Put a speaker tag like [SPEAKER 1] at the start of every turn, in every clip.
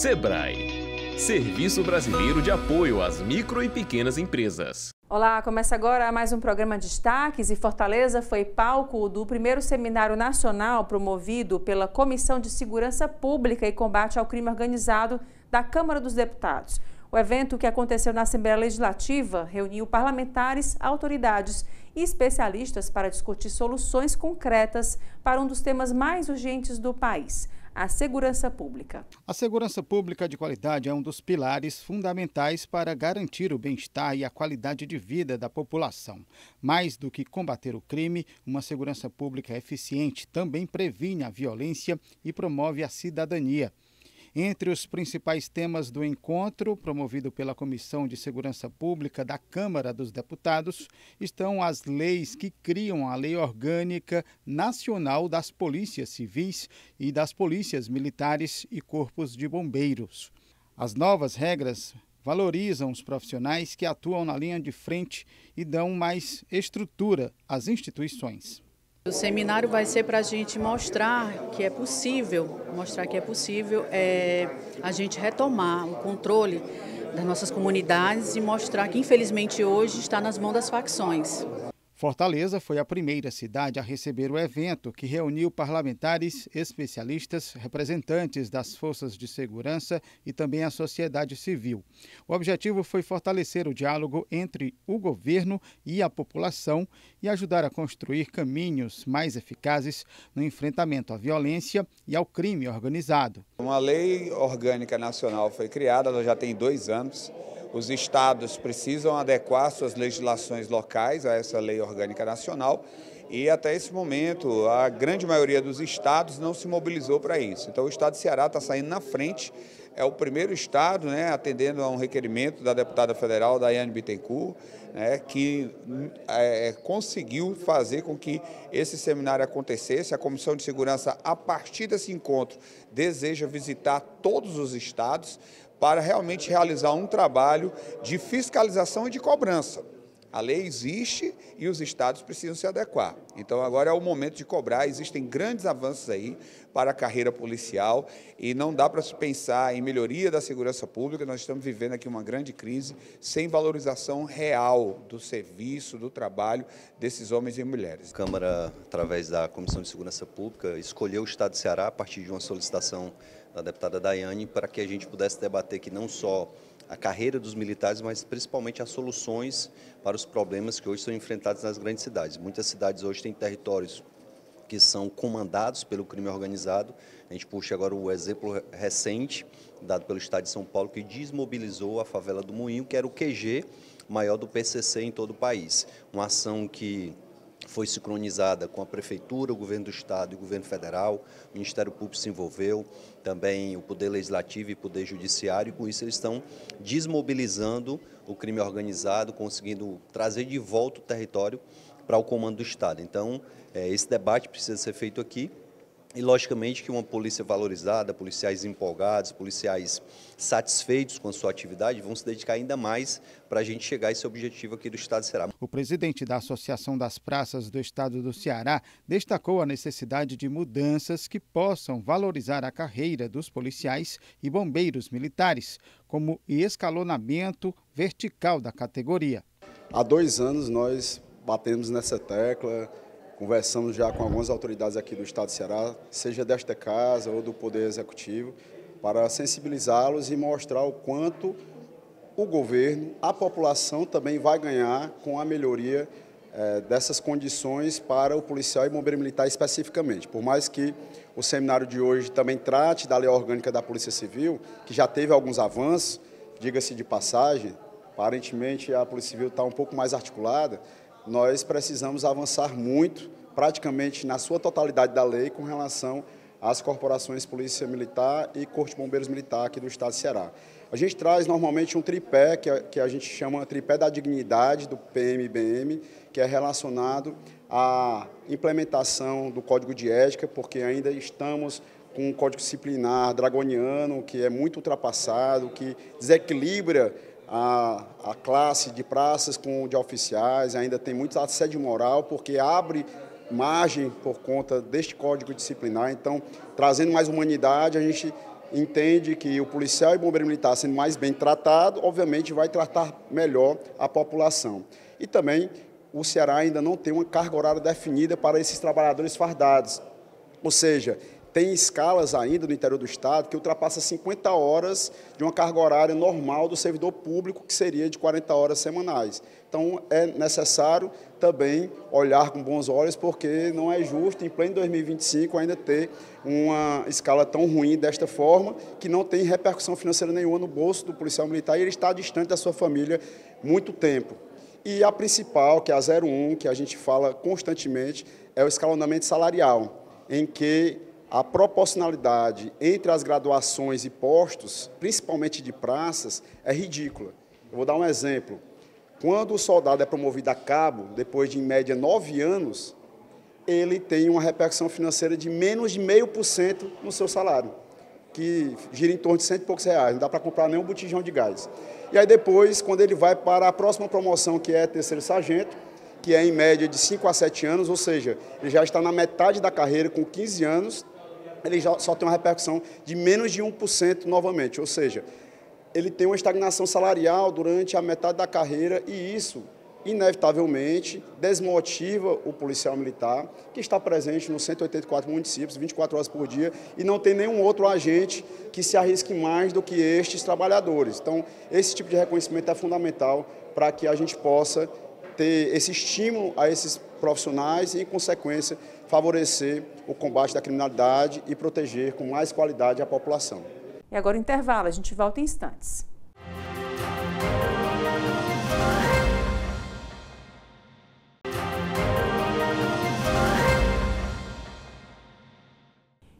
[SPEAKER 1] Sebrae, Serviço Brasileiro de Apoio às Micro e Pequenas Empresas.
[SPEAKER 2] Olá, começa agora mais um programa Destaques e Fortaleza foi palco do primeiro seminário nacional promovido pela Comissão de Segurança Pública e Combate ao Crime Organizado da Câmara dos Deputados. O evento, que aconteceu na Assembleia Legislativa, reuniu parlamentares, autoridades e especialistas para discutir soluções concretas para um dos temas mais urgentes do país: a segurança pública.
[SPEAKER 3] A segurança pública de qualidade é um dos pilares fundamentais para garantir o bem-estar e a qualidade de vida da população. Mais do que combater o crime, uma segurança pública eficiente também previne a violência e promove a cidadania. Entre os principais temas do encontro, promovido pela Comissão de Segurança Pública da Câmara dos Deputados, estão as leis que criam a Lei Orgânica Nacional das Polícias Civis e das Polícias Militares e Corpos de Bombeiros. As novas regras valorizam os profissionais que atuam na linha de frente e dão mais estrutura às instituições.
[SPEAKER 4] O seminário vai ser para a gente mostrar que é possível a gente retomar o controle das nossas comunidades e mostrar que, infelizmente, hoje está nas mãos das facções.
[SPEAKER 3] Fortaleza foi a primeira cidade a receber o evento, que reuniu parlamentares, especialistas, representantes das forças de segurança e também a sociedade civil. O objetivo foi fortalecer o diálogo entre o governo e a população e ajudar a construir caminhos mais eficazes no enfrentamento à violência e ao crime organizado.
[SPEAKER 5] Uma lei orgânica nacional foi criada, ela já tem 2 anos. Os estados precisam adequar suas legislações locais a essa lei orgânica nacional e até esse momento a grande maioria dos estados não se mobilizou para isso. Então o estado de Ceará está saindo na frente, é o primeiro estado, atendendo a um requerimento da deputada federal Daiane Bittencourt, que conseguiu fazer com que esse seminário acontecesse. A Comissão de Segurança, a partir desse encontro, deseja visitar todos os estados para realmente realizar um trabalho de fiscalização e de cobrança. A lei existe e os estados precisam se adequar. Então agora é o momento de cobrar. Existem grandes avanços aí para a carreira policial e não dá para se pensar em melhoria da segurança pública. Nós estamos vivendo aqui uma grande crise sem valorização real do serviço, do trabalho desses homens e mulheres.
[SPEAKER 6] A Câmara, através da Comissão de Segurança Pública, escolheu o estado de Ceará a partir de uma solicitação da deputada Daiane para que a gente pudesse debater que não só a carreira dos militares, mas principalmente as soluções para os problemas que hoje são enfrentados nas grandes cidades. Muitas cidades hoje têm territórios que são comandados pelo crime organizado. A gente puxa agora o exemplo recente, dado pelo Estado de São Paulo, que desmobilizou a favela do Moinho, que era o QG maior do PCC em todo o país. Uma ação que foi sincronizada com a Prefeitura, o Governo do Estado e o Governo Federal. O Ministério Público se envolveu, também o Poder Legislativo e o Poder Judiciário, e com isso eles estão desmobilizando o crime organizado, conseguindo trazer de volta o território para o comando do Estado. Então, esse debate precisa ser feito aqui. E, logicamente, que uma polícia valorizada, policiais empolgados, policiais satisfeitos com a sua atividade, vão se dedicar ainda mais para a gente chegar a esse objetivo aqui do Estado de Ceará.
[SPEAKER 3] O presidente da Associação das Praças do Estado do Ceará destacou a necessidade de mudanças que possam valorizar a carreira dos policiais e bombeiros militares, como o escalonamento vertical da categoria.
[SPEAKER 7] Há 2 anos nós batemos nessa tecla. Conversamos já com algumas autoridades aqui do Estado de Ceará, seja desta casa ou do Poder Executivo, para sensibilizá-los e mostrar o quanto o governo, a população também vai ganhar com a melhoria dessas condições para o policial e bombeiro militar especificamente. Por mais que o seminário de hoje também trate da Lei Orgânica da Polícia Civil, que já teve alguns avanços, diga-se de passagem, aparentemente a Polícia Civil está um pouco mais articulada. Nós precisamos avançar muito, praticamente na sua totalidade da lei, com relação às corporações Polícia Militar e Corpo de Bombeiros Militar aqui do Estado de Ceará. A gente traz normalmente um tripé, que a gente chama tripé da dignidade, do PMBM, que é relacionado à implementação do Código de Ética, porque ainda estamos com um código disciplinar draconiano, que é muito ultrapassado, que desequilibra a classe de praças com de oficiais, ainda tem muito assédio moral, porque abre margem por conta deste código disciplinar. Então, trazendo mais humanidade, a gente entende que o policial e bombeiro militar, sendo mais bem tratado, obviamente vai tratar melhor a população. E também o Ceará ainda não tem uma carga horária definida para esses trabalhadores fardados. Ou seja, tem escalas ainda no interior do estado que ultrapassa 50 horas de uma carga horária normal do servidor público, que seria de 40 horas semanais. Então, é necessário também olhar com bons olhos, porque não é justo, em pleno 2025, ainda ter uma escala tão ruim desta forma, que não tem repercussão financeira nenhuma no bolso do policial militar e ele está distante da sua família muito tempo. E a principal, que é a 01, que a gente fala constantemente, é o escalonamento salarial, em que a proporcionalidade entre as graduações e postos, principalmente de praças, é ridícula. Eu vou dar um exemplo. Quando o soldado é promovido a cabo, depois de, em média, 9 anos, ele tem uma repercussão financeira de menos de 0,5% no seu salário, que gira em torno de R$100 e poucos, não dá para comprar nem um botijão de gás. E aí depois, quando ele vai para a próxima promoção, que é terceiro sargento, que é em média de 5 a 7 anos, ou seja, ele já está na metade da carreira, com 15 anos, ele já só tem uma repercussão de menos de 1% novamente, ou seja, ele tem uma estagnação salarial durante a metade da carreira e isso, inevitavelmente, desmotiva o policial militar, que está presente nos 184 municípios, 24 horas por dia, e não tem nenhum outro agente que se arrisque mais do que estes trabalhadores. Então, esse tipo de reconhecimento é fundamental para que a gente possa ter esse estímulo a esses profissionais e, em consequência, favorecer o combate da criminalidade e proteger com mais qualidade a população.
[SPEAKER 2] E agora o intervalo, a gente volta em instantes.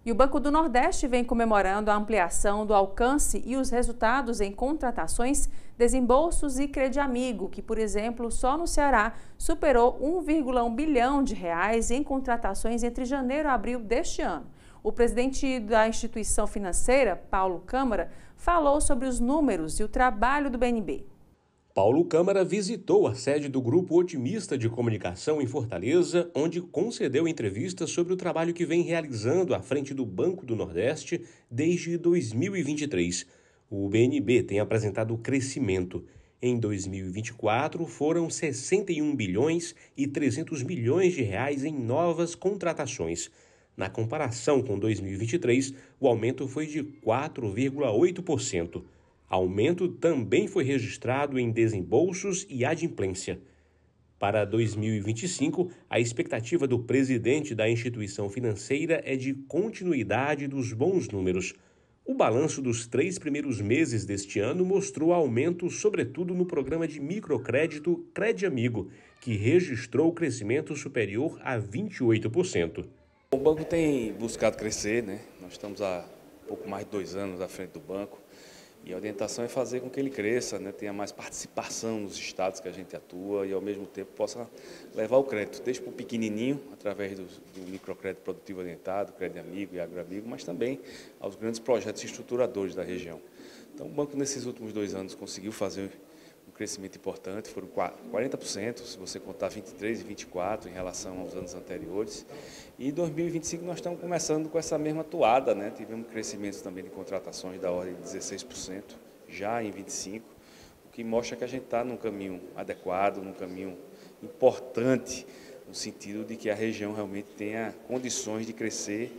[SPEAKER 2] E o Banco do Nordeste vem comemorando a ampliação do alcance e os resultados em contratações, desembolsos e crediamigo, que, por exemplo, só no Ceará superou 1,1 bilhão de reais em contratações entre janeiro e abril deste ano. O presidente da instituição financeira, Paulo Câmara, falou sobre os números e o trabalho do BNB.
[SPEAKER 1] Paulo Câmara visitou a sede do Grupo Otimista de Comunicação em Fortaleza, onde concedeu entrevistas sobre o trabalho que vem realizando à frente do Banco do Nordeste desde 2023. O BNB tem apresentado crescimento. Em 2024, foram 61 bilhões e 300 milhões de reais em novas contratações. Na comparação com 2023, o aumento foi de 4,8%. Aumento também foi registrado em desembolsos e adimplência. Para 2025, a expectativa do presidente da instituição financeira é de continuidade dos bons números. O balanço dos 3 primeiros meses deste ano mostrou aumento, sobretudo no programa de microcrédito CredAmigo, que registrou crescimento superior a 28%.
[SPEAKER 8] O banco tem buscado crescer, né? Nós estamos há pouco mais de 2 anos à frente do banco. E a orientação é fazer com que ele cresça, né, tenha mais participação nos estados que a gente atua e, ao mesmo tempo, possa levar o crédito, desde para o pequenininho, através do microcrédito produtivo orientado, CredAmigo e AgroAmigo, mas também aos grandes projetos estruturadores da região. Então, o banco, nesses últimos 2 anos, conseguiu fazer um crescimento importante, foram 40%, se você contar 23 e 24 em relação aos anos anteriores. E em 2025 nós estamos começando com essa mesma toada, né? Tivemos crescimentos também de contratações da ordem de 16%, já em 25, o que mostra que a gente está num caminho adequado, num caminho importante, no sentido de que a região realmente tenha condições de crescer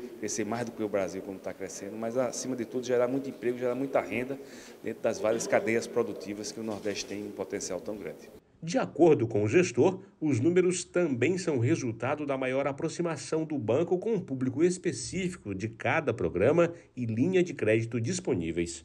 [SPEAKER 8] mais do que o Brasil como está crescendo, mas acima de tudo gerar muito emprego, gerar muita renda dentro das várias cadeias produtivas que o Nordeste tem um potencial tão grande.
[SPEAKER 1] De acordo com o gestor, os números também são resultado da maior aproximação do banco com o público específico de cada programa e linha de crédito disponíveis.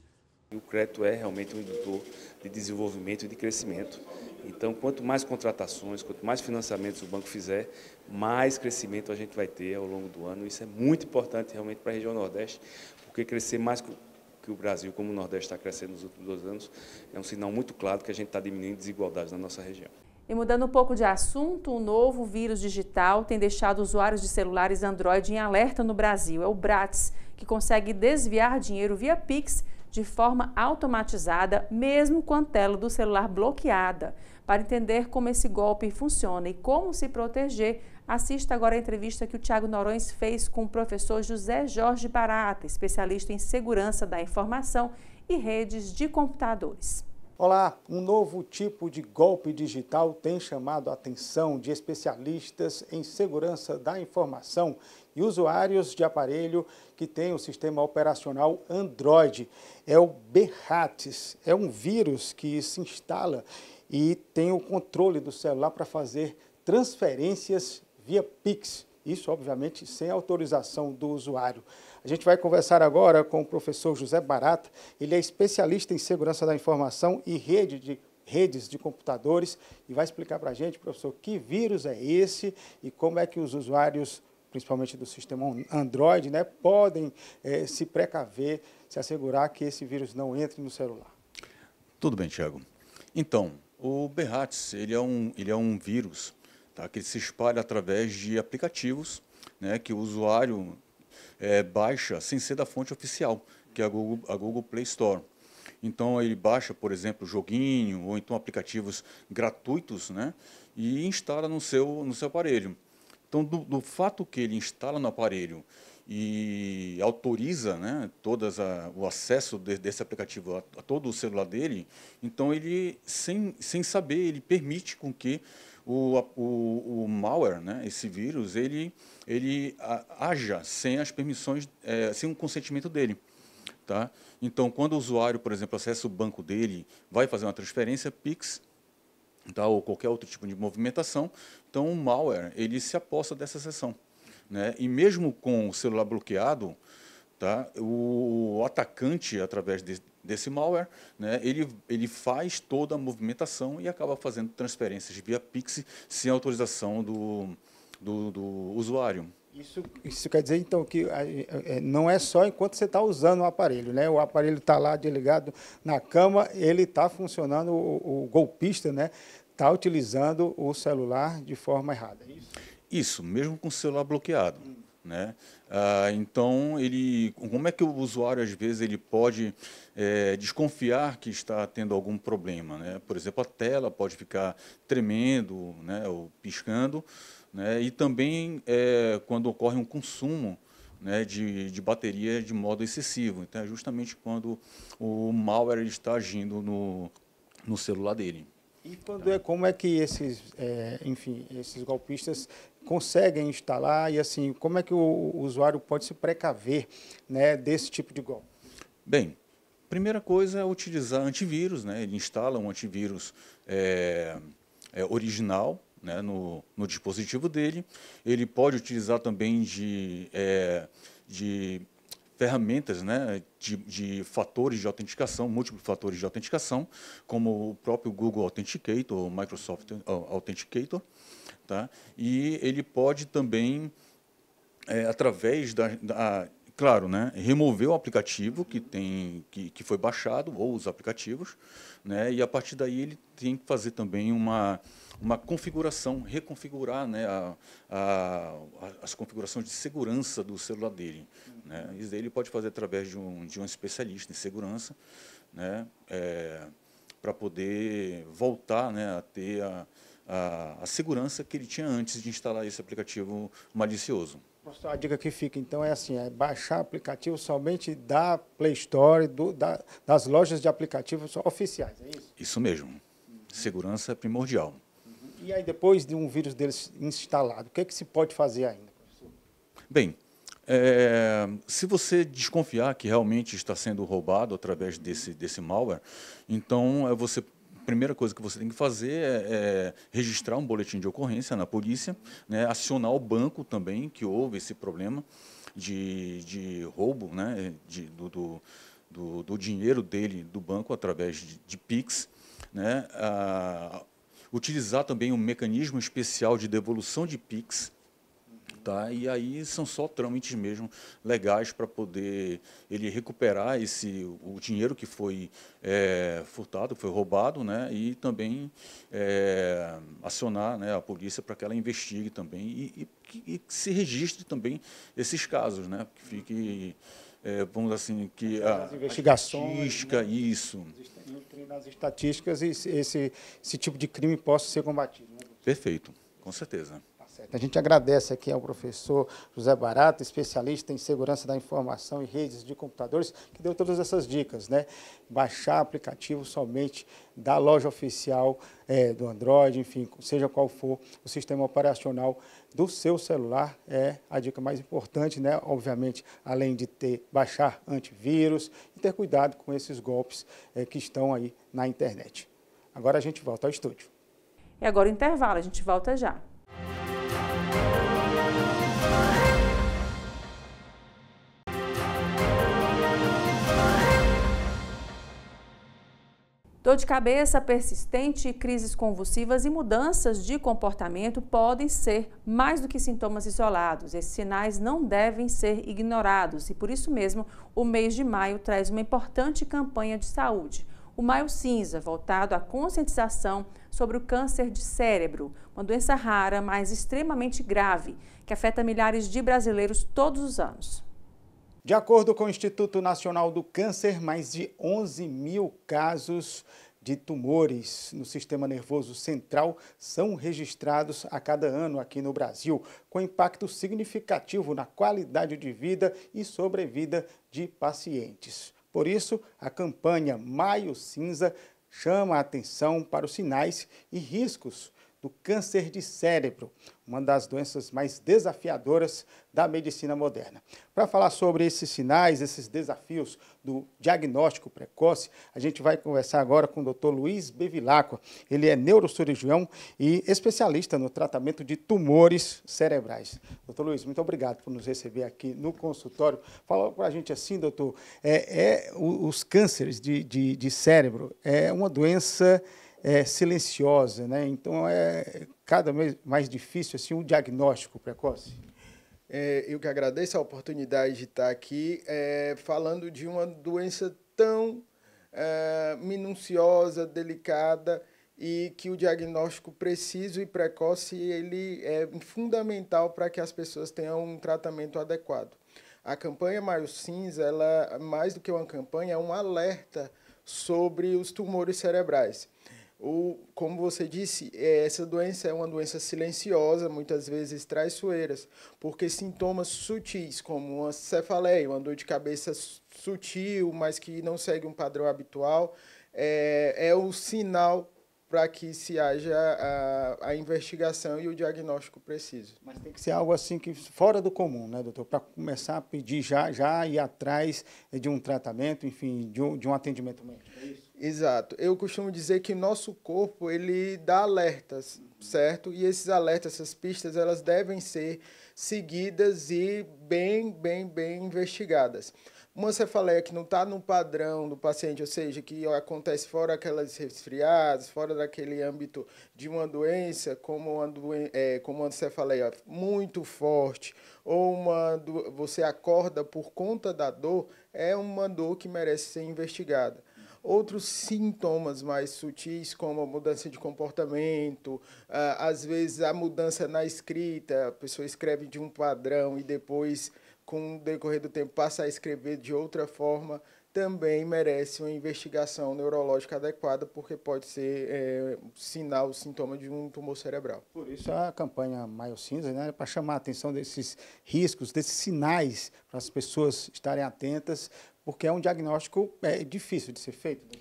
[SPEAKER 8] O crédito é realmente um indutor de desenvolvimento e de crescimento. Então, quanto mais contratações, quanto mais financiamentos o banco fizer, mais crescimento a gente vai ter ao longo do ano. Isso é muito importante realmente para a região Nordeste, porque crescer mais que o Brasil, como o Nordeste está crescendo nos últimos 2 anos, é um sinal muito claro que a gente está diminuindo desigualdades na nossa região.
[SPEAKER 2] E mudando um pouco de assunto, um novo vírus digital tem deixado usuários de celulares Android em alerta no Brasil. É o Bratz, que consegue desviar dinheiro via Pix de forma automatizada, mesmo com a tela do celular bloqueada. Para entender como esse golpe funciona e como se proteger, assista agora a entrevista que o Thiago Noronha fez com o professor José Jorge Barata, especialista em segurança da informação e redes de computadores.
[SPEAKER 3] Olá, um novo tipo de golpe digital tem chamado a atenção de especialistas em segurança da informação e usuários de aparelho que têm o sistema operacional Android. É o Berrats, é um vírus que se instala e tem o controle do celular para fazer transferências via Pix. Isso, obviamente, sem autorização do usuário. A gente vai conversar agora com o professor José Barata. Ele é especialista em segurança da informação e redes de computadores e vai explicar para a gente, professor, que vírus é esse e como é que os usuários, principalmente do sistema Android, né, podem se precaver, se assegurar que esse vírus não entre no celular.
[SPEAKER 9] Tudo bem, Thiago. Então, o Berrats, ele é um vírus, tá, que se espalha através de aplicativos, né, que o usuário baixa sem ser da fonte oficial, que é a Google Play Store. Então, ele baixa, por exemplo, joguinho ou então aplicativos gratuitos, né, e instala no seu aparelho. Então, do fato que ele instala no aparelho e autoriza, né, o acesso desse aplicativo a todo o celular dele, então ele, sem saber, ele permite com que o malware, né, esse vírus, ele haja sem as permissões, sem o consentimento dele. Tá? Então, quando o usuário, por exemplo, acessa o banco dele, vai fazer uma transferência Pix, tá, ou qualquer outro tipo de movimentação, então o malware ele se aposta dessa seção. Né? E mesmo com o celular bloqueado, tá, o atacante, através desse malware, né, ele faz toda a movimentação e acaba fazendo transferências via Pix sem autorização do usuário.
[SPEAKER 3] Isso quer dizer, então, que não é só enquanto você está usando o aparelho, né? O aparelho está lá ligado na cama, ele está funcionando, o golpista, né, está utilizando o celular de forma errada, é isso?
[SPEAKER 9] Isso, mesmo com o celular bloqueado. Né? Então, como é que o usuário, às vezes, ele pode desconfiar que está tendo algum problema? Né? Por exemplo, a tela pode ficar tremendo, né, ou piscando, né? E também quando ocorre um consumo, né, de bateria de modo excessivo. Então, é justamente quando o malware está agindo no celular dele.
[SPEAKER 3] E como é que esses golpistas conseguem instalar e assim, como é que o usuário pode se precaver, né, desse tipo de golpe?
[SPEAKER 9] Bem, primeira coisa é utilizar antivírus, né? Ele instala um antivírus original, né, no dispositivo dele. Ele pode utilizar também de ferramentas, né, de fatores de autenticação, múltiplos fatores de autenticação, como o próprio Google Authenticator, ou Microsoft Authenticator. Tá? E ele pode também, através claro, né, remover o aplicativo que foi baixado, ou os aplicativos, né, e a partir daí ele tem que fazer também uma configuração, reconfigurar, né, as configurações de segurança do celular dele. Né? Isso daí ele pode fazer através de um especialista em segurança, né, para poder voltar, né, a ter a segurança que ele tinha antes de instalar esse aplicativo malicioso.
[SPEAKER 3] A dica que fica, então, é assim, baixar aplicativo somente da Play Store, das lojas de aplicativos oficiais, é isso?
[SPEAKER 9] Isso mesmo. Segurança é primordial.
[SPEAKER 3] E aí, depois de um vírus deles instalado, o que se pode fazer ainda, professor?
[SPEAKER 9] Bem, se você desconfiar que realmente está sendo roubado através desse malware, então a primeira coisa que você tem que fazer é registrar um boletim de ocorrência na polícia, né, acionar o banco também, que houve esse problema de roubo, né, do dinheiro dele, do banco, através de Pix. Né, utilizar também um mecanismo especial de devolução de Pix. Tá? E aí são só trâmites mesmo legais para poder ele recuperar o dinheiro que foi furtado, foi roubado, né? E também acionar, né, a polícia para que ela investigue também e que se registre também esses casos, né? Que fique vamos assim, que
[SPEAKER 3] as investigações,
[SPEAKER 9] estatística,
[SPEAKER 3] né?
[SPEAKER 9] Isso.
[SPEAKER 3] Nas estatísticas esse tipo de crime possa ser combatido. Né?
[SPEAKER 9] Perfeito, com certeza.
[SPEAKER 3] A gente agradece aqui ao professor José Barata, especialista em segurança da informação e redes de computadores, que deu todas essas dicas, né? Baixar aplicativo somente da loja oficial do Android, enfim, seja qual for o sistema operacional do seu celular, é a dica mais importante, né? Obviamente, além de baixar antivírus e ter cuidado com esses golpes que estão aí na internet. Agora a gente volta ao estúdio.
[SPEAKER 2] E agora o intervalo, a gente volta já. Dor de cabeça persistente, crises convulsivas e mudanças de comportamento podem ser mais do que sintomas isolados. Esses sinais não devem ser ignorados e, por isso mesmo, o mês de maio traz uma importante campanha de saúde. O Maio Cinza, voltado à conscientização sobre o câncer de cérebro, uma doença rara, mas extremamente grave, que afeta milhares de brasileiros todos os anos.
[SPEAKER 3] De acordo com o Instituto Nacional do Câncer, mais de 11 mil casos de tumores no sistema nervoso central são registrados a cada ano aqui no Brasil, com impacto significativo na qualidade de vida e sobrevida de pacientes. Por isso, a campanha Maio Cinza chama a atenção para os sinais e riscos do câncer de cérebro, uma das doenças mais desafiadoras da medicina moderna. Para falar sobre esses sinais, esses desafios do diagnóstico precoce, a gente vai conversar agora com o Dr. Luiz Bevilacqua. Ele é neurocirurgião e especialista no tratamento de tumores cerebrais. Dr. Luiz, muito obrigado por nos receber aqui no consultório. Fala para a gente assim, doutor, os cânceres de cérebro é uma doença silenciosa, né? Então é cada vez mais difícil assim, o diagnóstico precoce.
[SPEAKER 10] Eu que agradeço a oportunidade de estar aqui falando de uma doença tão minuciosa, delicada e que o diagnóstico preciso e precoce ele é fundamental para que as pessoas tenham um tratamento adequado. A campanha Maio Cinza, ela, mais do que uma campanha, é um alerta sobre os tumores cerebrais. Como você disse, essa doença é uma doença silenciosa, muitas vezes traiçoeiras, porque sintomas sutis, como uma cefaleia, uma dor de cabeça sutil, mas que não segue um padrão habitual, é o sinal para que se haja a investigação e o diagnóstico preciso.
[SPEAKER 3] Mas tem que ser algo assim que fora do comum, né, doutor? Para começar a pedir já ir atrás de um tratamento, enfim, de um atendimento médico, é isso?
[SPEAKER 10] Exato. Eu costumo dizer que o nosso corpo, ele dá alertas, certo? E esses alertas, essas pistas, elas devem ser seguidas e bem investigadas. Uma cefaleia que não está no padrão do paciente, ou seja, que acontece fora aquelas resfriadas, fora daquele âmbito de uma doença, como uma cefaleia muito forte, ou você acorda por conta da dor, é uma dor que merece ser investigada. Outros sintomas mais sutis, como a mudança de comportamento, às vezes a mudança na escrita, a pessoa escreve de um padrão e depois, com o decorrer do tempo, passa a escrever de outra forma, também merece uma investigação neurológica adequada, porque pode ser sinal, sintoma de um tumor cerebral.
[SPEAKER 3] Por isso a campanha Maio Cinza, né, para chamar a atenção desses riscos, desses sinais, para as pessoas estarem atentas, porque é um diagnóstico difícil de ser feito.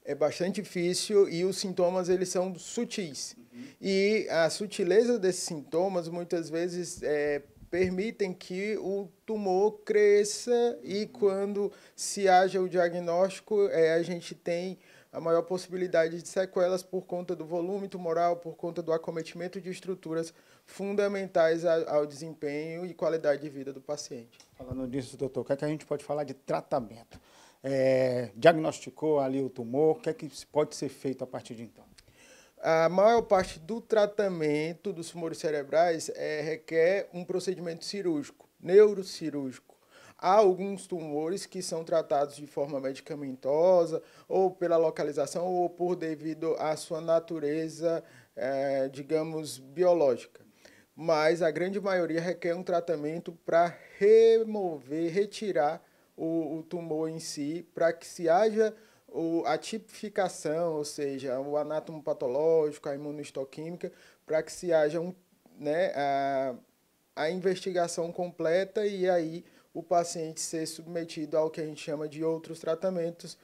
[SPEAKER 10] É bastante difícil e os sintomas eles são sutis. E a sutileza desses sintomas muitas vezes permitem que o tumor cresça e quando se haja o diagnóstico a gente tem a maior possibilidade de sequelas por conta do volume tumoral, por conta do acometimento de estruturas fundamentais ao desempenho e qualidade de vida do paciente.
[SPEAKER 3] Falando disso, doutor, o que é que a gente pode falar de tratamento? Diagnosticou ali o tumor, o que é que pode ser feito a partir de então?
[SPEAKER 10] A maior parte do tratamento dos tumores cerebrais requer um procedimento cirúrgico, neurocirúrgico. Há alguns tumores que são tratados de forma medicamentosa, ou pela localização, ou devido à sua natureza, digamos, biológica. Mas a grande maioria requer um tratamento para retirar o tumor em si, para que se haja a tipificação, ou seja, o anatomopatológico, a imunohistoquímica, para que se haja a investigação completa e aí o paciente ser submetido ao que a gente chama de outros tratamentos,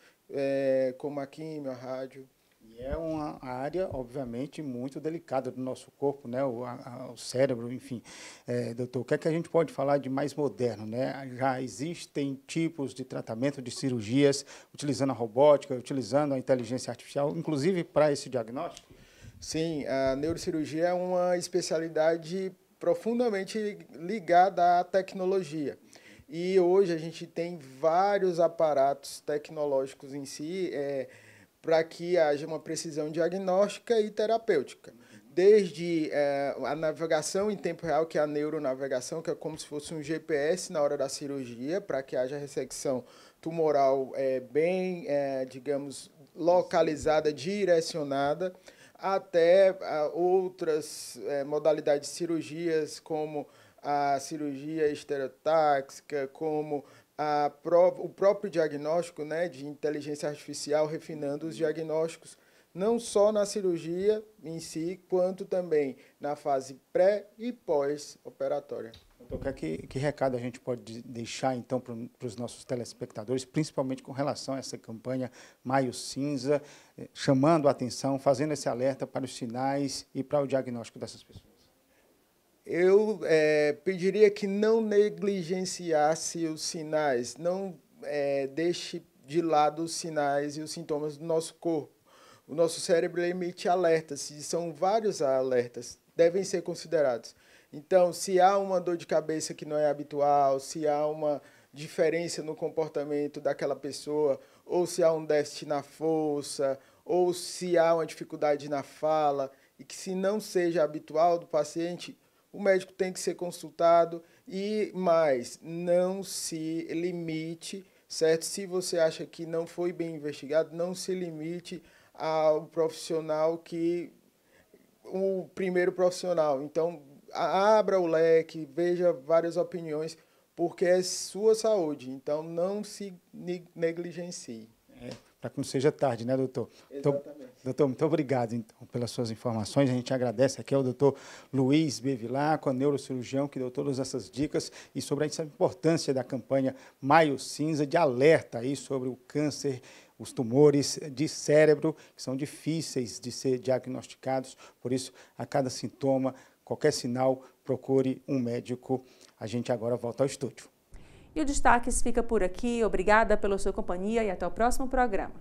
[SPEAKER 10] como a quimio, a rádio.
[SPEAKER 3] E é uma área, obviamente, muito delicada do nosso corpo, né? O cérebro, enfim. Doutor, o que é que a gente pode falar de mais moderno, né? Já existem tipos de tratamento de cirurgias utilizando a robótica, utilizando a inteligência artificial, inclusive para esse diagnóstico?
[SPEAKER 10] Sim, a neurocirurgia é uma especialidade profundamente ligada à tecnologia. E hoje a gente tem vários aparatos tecnológicos em si para que haja uma precisão diagnóstica e terapêutica. Desde a navegação em tempo real, que é a neuronavegação, que é como se fosse um GPS na hora da cirurgia, para que haja ressecção tumoral bem, digamos, localizada, direcionada, até outras modalidades de cirurgias, como a cirurgia estereotáxica, como o próprio diagnóstico, né, de inteligência artificial, refinando os diagnósticos, não só na cirurgia em si, quanto também na fase pré e pós-operatória.
[SPEAKER 3] Doutor, que recado a gente pode deixar, então, para os nossos telespectadores, principalmente com relação a essa campanha Maio Cinza, chamando a atenção, fazendo esse alerta para os sinais e para o diagnóstico dessas pessoas?
[SPEAKER 10] Eu pediria que não negligenciasse os sinais, não deixe de lado os sinais e os sintomas do nosso corpo. O nosso cérebro emite alertas, e são vários alertas, devem ser considerados. Então, se há uma dor de cabeça que não é habitual, se há uma diferença no comportamento daquela pessoa, ou se há um déficit na força, ou se há uma dificuldade na fala, e que se não seja habitual do paciente, o médico tem que ser consultado e mais, não se limite, certo? Se você acha que não foi bem investigado, não se limite ao profissional o primeiro profissional. Então, abra o leque, veja várias opiniões, porque é sua saúde. Então, não se negligencie.
[SPEAKER 3] Para que não seja tarde, né, doutor?
[SPEAKER 10] Exatamente.
[SPEAKER 3] Doutor, muito obrigado então, pelas suas informações. A gente agradece aqui ao doutor Luiz Bevilacqua, neurocirurgião, que deu todas essas dicas e sobre essa importância da campanha Maio Cinza, de alerta aí sobre o câncer, os tumores de cérebro, que são difíceis de ser diagnosticados. Por isso, a cada sintoma, qualquer sinal, procure um médico. A gente agora volta ao estúdio.
[SPEAKER 2] E o Destaques fica por aqui. Obrigada pela sua companhia e até o próximo programa.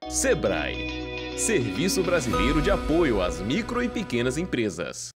[SPEAKER 1] Sebrae, Serviço Brasileiro de Apoio às Micro e Pequenas Empresas.